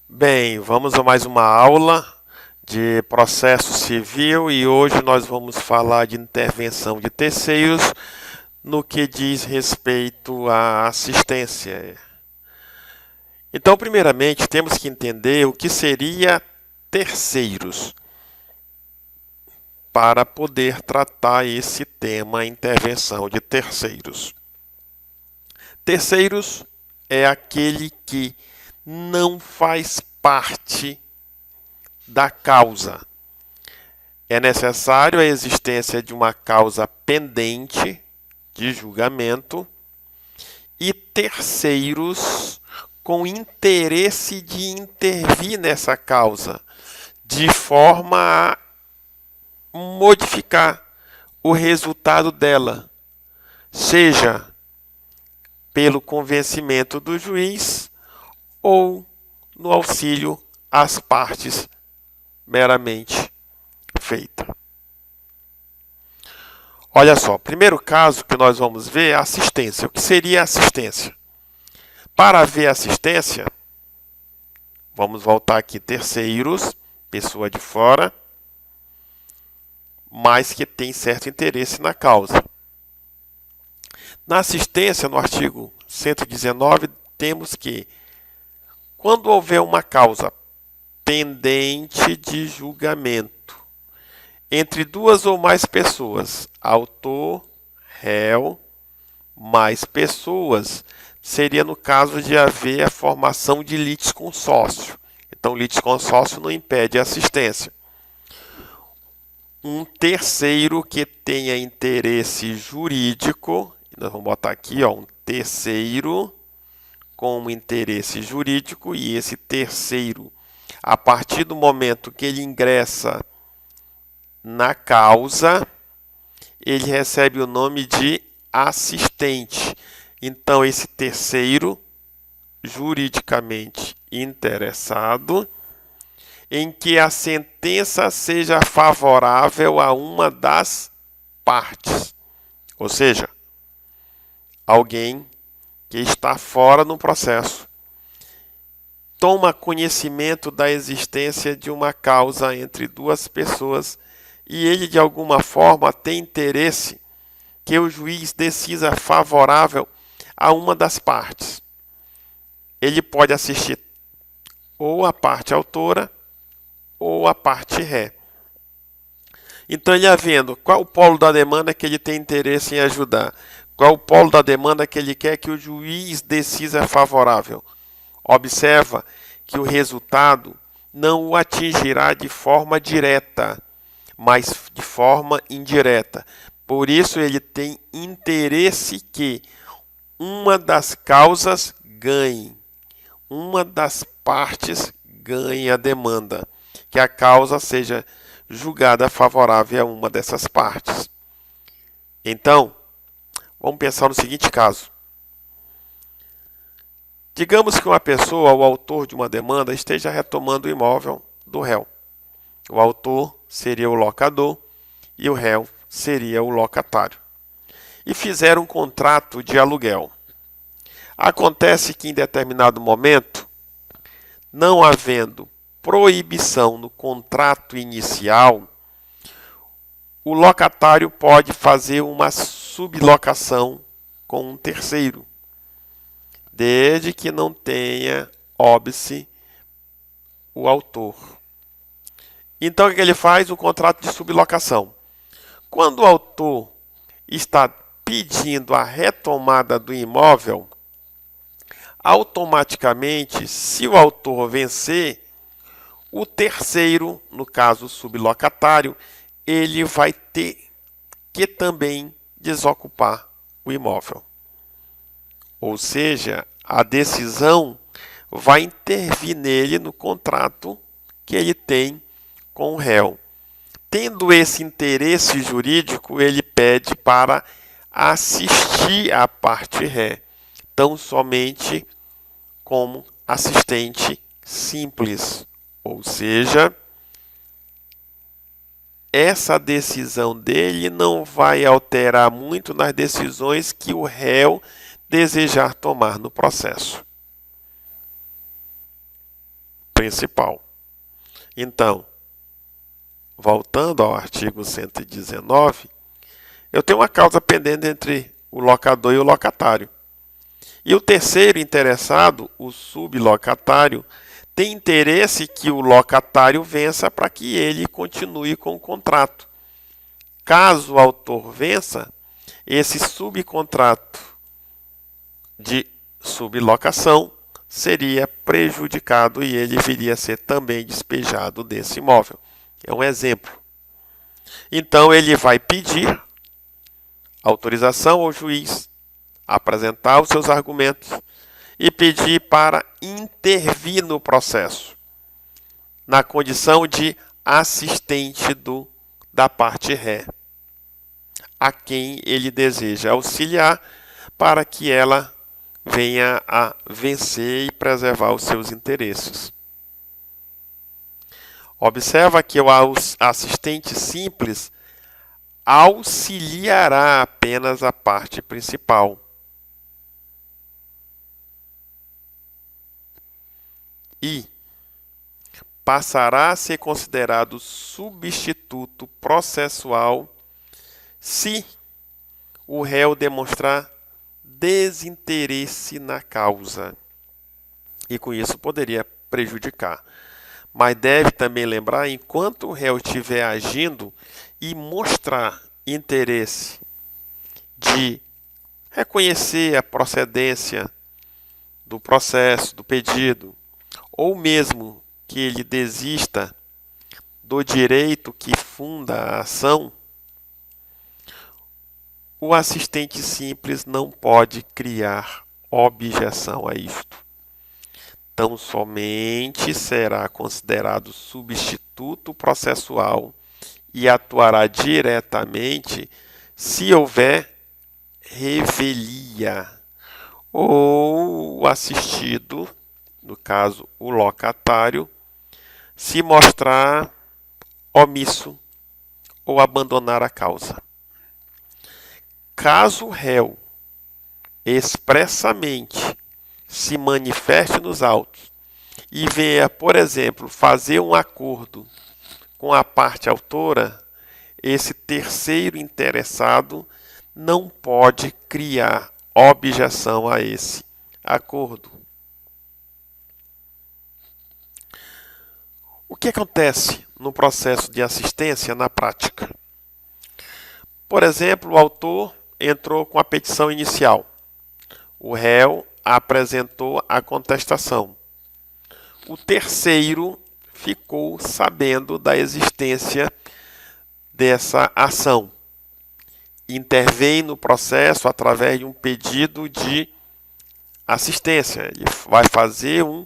Bem, vamos a mais uma aula de processo civil e hoje nós vamos falar de intervenção de terceiros no que diz respeito à assistência. Então, primeiramente, temos que entender o que seria terceiros para poder tratar esse tema, intervenção de terceiros. Terceiros é aquele que não faz parte da causa. É necessário a existência de uma causa pendente de julgamento e terceiros com interesse de intervir nessa causa, de forma a modificar o resultado dela, seja pelo convencimento do juiz ou no auxílio às partes meramente feita. Olha só, primeiro caso que nós vamos ver é a assistência. O que seria assistência? Para ver assistência, vamos voltar aqui, terceiros, pessoa de fora, mas que tem certo interesse na causa. Na assistência, no artigo 119, temos que, quando houver uma causa pendente de julgamento entre duas ou mais pessoas, autor, réu, mais pessoas, seria no caso de haver a formação de litisconsórcio. Então, litisconsórcio não impede a assistência. Um terceiro que tenha interesse jurídico, nós vamos botar aqui, um terceiro com interesse jurídico, e esse terceiro, a partir do momento que ele ingressa na causa, ele recebe o nome de assistente. Então, esse terceiro, juridicamente interessado, em que a sentença seja favorável a uma das partes. Ou seja, alguém que está fora no processo toma conhecimento da existência de uma causa entre duas pessoas e ele, de alguma forma, tem interesse que o juiz decida favorável a uma das partes. Ele pode assistir ou a parte autora ou a parte ré. Então, ele havendo qual o polo da demanda que ele tem interesse em ajudar, qual o polo da demanda que ele quer que o juiz decida favorável. Observa que o resultado não o atingirá de forma direta, mas de forma indireta. Por isso, ele tem interesse que uma das causas ganhe, uma das partes ganhe a demanda, que a causa seja julgada favorável a uma dessas partes. Então, vamos pensar no seguinte caso. Digamos que uma pessoa, o autor de uma demanda, esteja retomando o imóvel do réu. O autor seria o locador e o réu seria o locatário. E fizeram um contrato de aluguel. Acontece que em determinado momento, não havendo proibição no contrato inicial, o locatário pode fazer uma sublocação com um terceiro, desde que não tenha óbice o autor. Então, o que ele faz? Um contrato de sublocação. Quando o autor está pedindo a retomada do imóvel, automaticamente, se o autor vencer, o terceiro, no caso o sublocatário, ele vai ter que também desocupar o imóvel. Ou seja, a decisão vai intervir nele no contrato que ele tem com o réu. Tendo esse interesse jurídico, ele pede para assistir a parte ré, tão somente como assistente simples. Ou seja, essa decisão dele não vai alterar muito nas decisões que o réu desejar tomar no processo. principal. Então, voltando ao artigo 119, eu tenho uma causa pendente entre o locador e o locatário. E o terceiro interessado, o sublocatário, tem interesse que o locatário vença para que ele continue com o contrato. Caso o autor vença, esse subcontrato de sublocação seria prejudicado e ele viria a ser também despejado desse imóvel. É um exemplo. Então, ele vai pedir autorização ao juiz, apresentar os seus argumentos e pedir para intervir no processo, na condição de assistente da parte ré, a quem ele deseja auxiliar para que ela venha a vencer e preservar os seus interesses. Observa que o assistente simples auxiliará apenas a parte principal. E passará a ser considerado substituto processual se o réu demonstrar desinteresse na causa. E com isso poderia prejudicar. Mas deve também lembrar, enquanto o réu estiver agindo e mostrar interesse de reconhecer a procedência do processo, do pedido, ou mesmo que ele desista do direito que funda a ação, o assistente simples não pode criar objeção a isto. Tão somente será considerado substituto processual e atuará diretamente se houver revelia ou o assistido, no caso o locatário, se mostrar omisso ou abandonar a causa. Caso o réu expressamente se manifeste nos autos e venha, por exemplo, fazer um acordo com a parte autora, esse terceiro interessado não pode criar objeção a esse acordo. O que acontece no processo de assistência na prática? Por exemplo, o autor entrou com a petição inicial. O réu apresentou a contestação. O terceiro ficou sabendo da existência dessa ação. Intervém no processo através de um pedido de assistência. Ele vai fazer um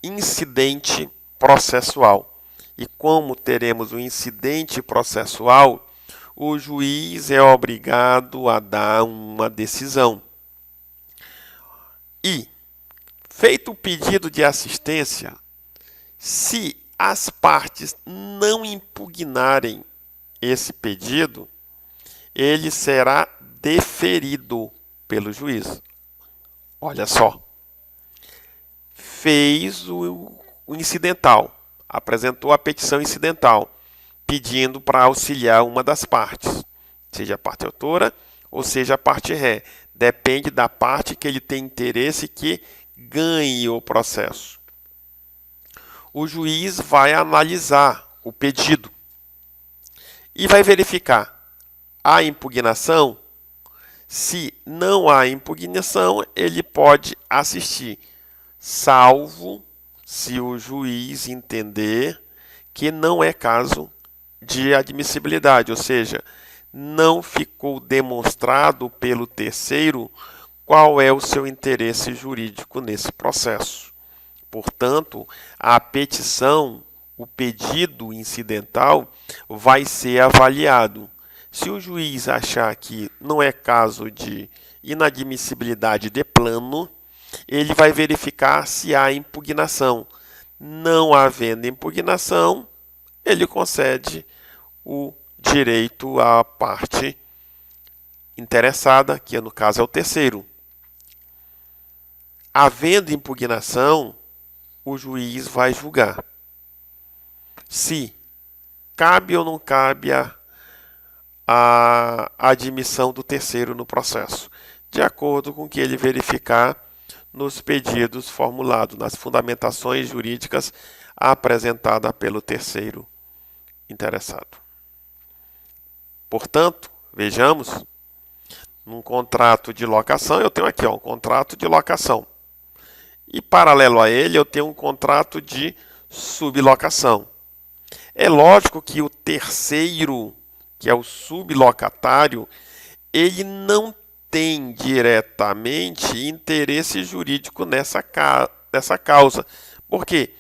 incidente processual. E como teremos um incidente processual, o juiz é obrigado a dar uma decisão. E, feito o pedido de assistência, se as partes não impugnarem esse pedido, ele será deferido pelo juiz. Olha só, fez o incidental, apresentou a petição incidental, pedindo para auxiliar uma das partes, seja a parte autora ou seja a parte ré. Depende da parte que ele tem interesse que ganhe o processo. O juiz vai analisar o pedido e vai verificar a impugnação. Se não há impugnação, ele pode assistir, salvo se o juiz entender que não é caso de admissibilidade, ou seja, não ficou demonstrado pelo terceiro qual é o seu interesse jurídico nesse processo. Portanto, a petição, o pedido incidental, vai ser avaliado. Se o juiz achar que não é caso de inadmissibilidade de plano, ele vai verificar se há impugnação. Não havendo impugnação, ele concede o direito à parte interessada, que no caso é o terceiro. Havendo impugnação, o juiz vai julgar se cabe ou não cabe a admissão do terceiro no processo, de acordo com o que ele verificar nos pedidos formulados, nas fundamentações jurídicas apresentadas pelo terceiro interessado. Portanto, vejamos, num contrato de locação, eu tenho aqui um contrato de locação. E, paralelo a ele, eu tenho um contrato de sublocação. É lógico que o terceiro, que é o sublocatário, ele não tem diretamente interesse jurídico nessa causa. Por quê?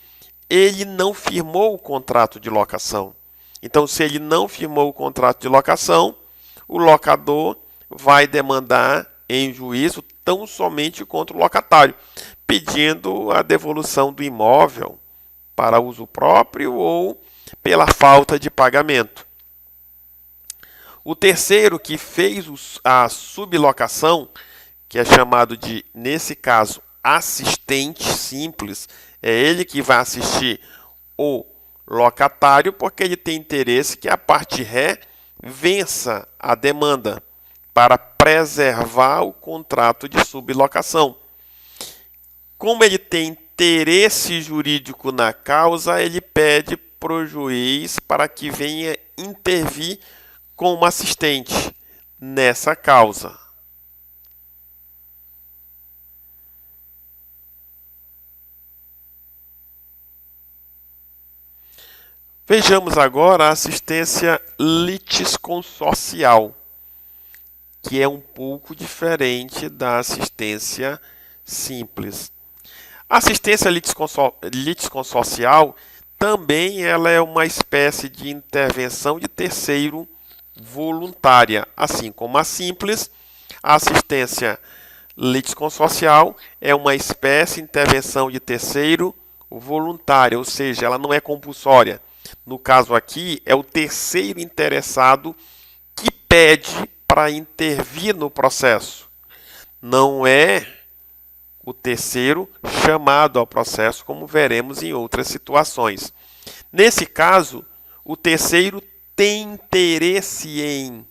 Ele não firmou o contrato de locação. Então, se ele não firmou o contrato de locação, o locador vai demandar em juízo tão somente contra o locatário, pedindo a devolução do imóvel para uso próprio ou pela falta de pagamento. O terceiro que fez a sublocação, que é chamado de, nesse caso, assistente simples, é ele que vai assistir o locatário, porque ele tem interesse que a parte ré vença a demanda para preservar o contrato de sublocação. Como ele tem interesse jurídico na causa, ele pede para o juiz para que venha intervir como assistente nessa causa. Vejamos agora a assistência litisconsorcial, que é um pouco diferente da assistência simples. A assistência litisconsorcial também ela é uma espécie de intervenção de terceiro voluntária, assim como a simples. A assistência litisconsorcial é uma espécie de intervenção de terceiro voluntária, ou seja, ela não é compulsória. No caso aqui, é o terceiro interessado que pede para intervir no processo. Não é o terceiro chamado ao processo, como veremos em outras situações. Nesse caso, o terceiro tem interesse em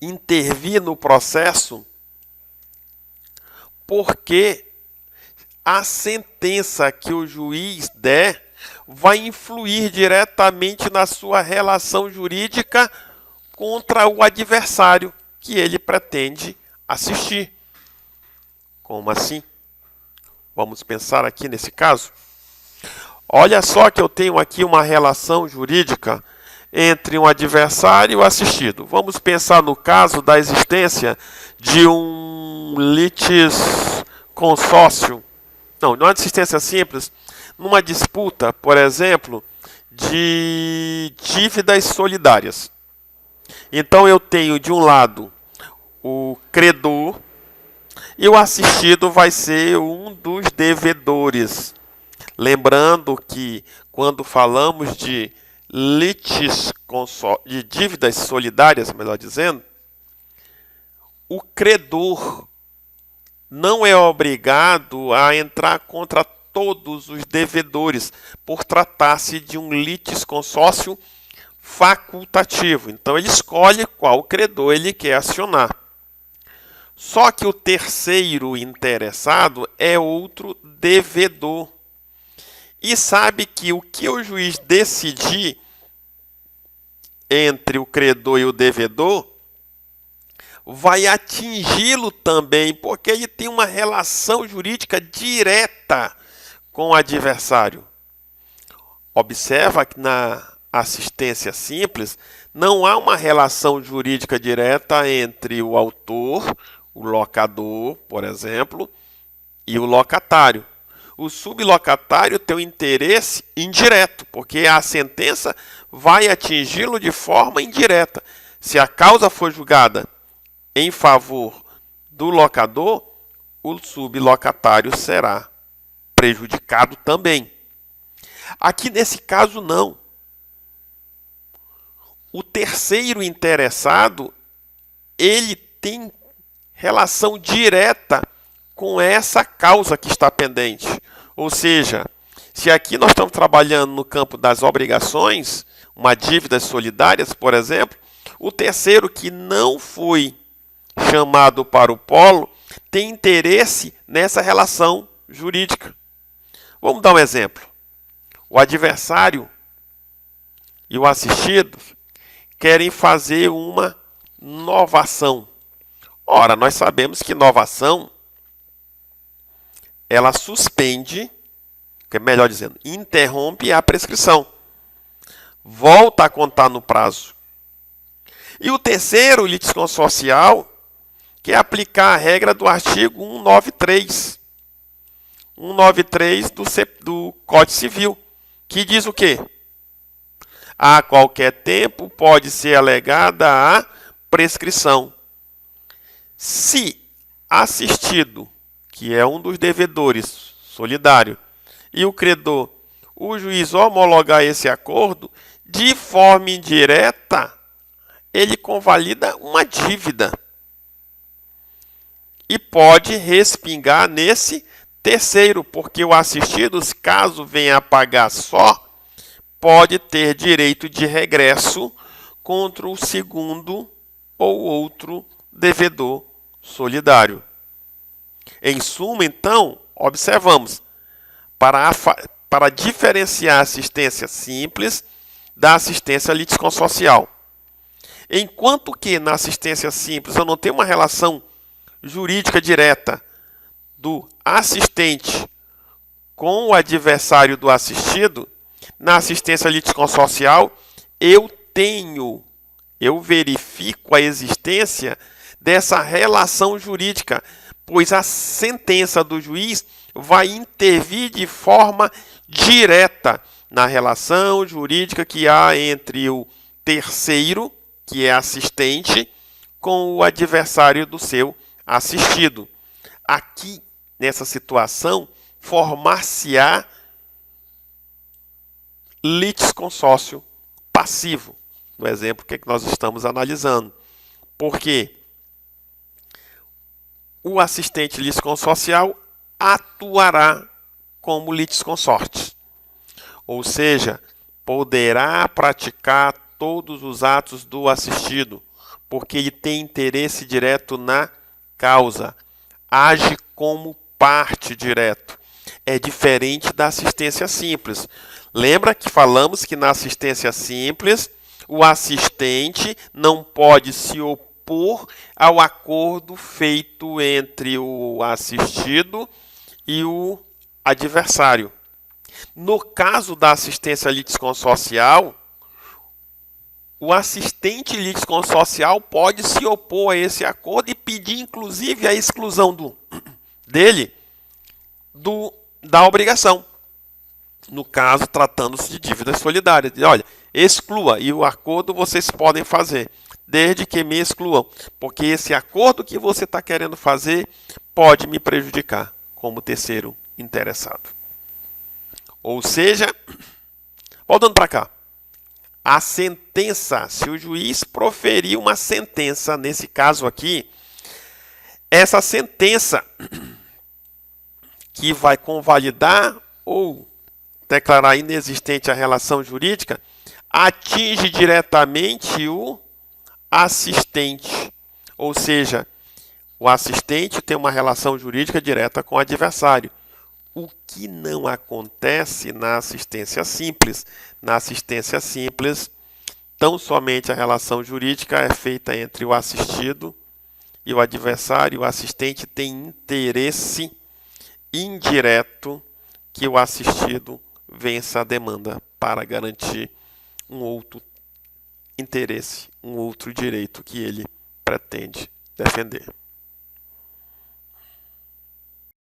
intervir no processo porque a sentença que o juiz der vai influir diretamente na sua relação jurídica contra o adversário que ele pretende assistir. Como assim? Vamos pensar aqui nesse caso. Olha só que eu tenho aqui uma relação jurídica entre um adversário e o assistido. Vamos pensar no caso da existência de um litisconsórcio. Não é uma assistência simples. Numa disputa, por exemplo, de dívidas solidárias. Então eu tenho de um lado o credor e o assistido vai ser um dos devedores. Lembrando que quando falamos de de dívidas solidárias, melhor dizendo, o credor não é obrigado a entrar contra todos os devedores, por tratar-se de um litisconsórcio facultativo. Então ele escolhe qual credor ele quer acionar. Só que o terceiro interessado é outro devedor. E sabe que o que o juiz decidir entre o credor e o devedor vai atingi-lo também, porque ele tem uma relação jurídica direta com o adversário. Observa que na assistência simples não há uma relação jurídica direta entre o autor, o locador, por exemplo, e o locatário. O sublocatário tem um interesse indireto, porque a sentença vai atingi-lo de forma indireta. Se a causa for julgada em favor do locador, o sublocatário será prejudicado também. Aqui nesse caso não. O terceiro interessado, ele tem relação direta com essa causa que está pendente. Ou seja, se aqui nós estamos trabalhando no campo das obrigações, uma dívida solidárias, por exemplo, o terceiro que não foi chamado para o polo tem interesse nessa relação jurídica. Vamos dar um exemplo. O adversário e o assistido querem fazer uma novação. Ora, nós sabemos que novação ela suspende, melhor dizendo, interrompe a prescrição. Volta a contar no prazo. E o terceiro, o litisconsorcial, quer aplicar a regra do artigo 193. 193 do Código Civil, que diz o quê? A qualquer tempo pode ser alegada a prescrição. Se assistido, que é um dos devedores solidário, e o credor, o juiz homologar esse acordo, de forma indireta, ele convalida uma dívida. E pode respingar nesse terceiro, porque o assistido, caso venha a pagar só, pode ter direito de regresso contra o segundo ou outro devedor solidário. Em suma, então, observamos, para diferenciar a assistência simples da assistência litisconsorcial. Enquanto que na assistência simples eu não tenho uma relação jurídica direta do assistente com o adversário do assistido, na assistência litisconsorcial eu verifico a existência dessa relação jurídica, pois a sentença do juiz vai intervir de forma direta na relação jurídica que há entre o terceiro, que é assistente, com o adversário do seu assistido. Aqui, nessa situação, formar-se-á litisconsórcio passivo, no exemplo que nós estamos analisando. Porque o assistente litisconsorcial atuará como litisconsorte, ou seja, poderá praticar todos os atos do assistido, porque ele tem interesse direto na causa, age como parte direto. É diferente da assistência simples. Lembra que falamos que na assistência simples, o assistente não pode se opor ao acordo feito entre o assistido e o adversário. No caso da assistência litisconsorcial, o assistente litisconsorcial pode se opor a esse acordo e pedir, inclusive, a exclusão dele da obrigação. No caso, tratando-se de dívidas solidárias. Olha, exclua, e o acordo vocês podem fazer, desde que me excluam, porque esse acordo que você está querendo fazer pode me prejudicar como terceiro interessado. Ou seja, voltando para cá, a sentença, se o juiz proferir uma sentença, nesse caso aqui, essa sentença que vai convalidar ou declarar inexistente a relação jurídica, atinge diretamente o assistente. Ou seja, o assistente tem uma relação jurídica direta com o adversário. O que não acontece na assistência simples. Na assistência simples, tão somente a relação jurídica é feita entre o assistido e o adversário. O assistente tem interesse indireto que o assistido vença a demanda para garantir um outro interesse, um outro direito que ele pretende defender.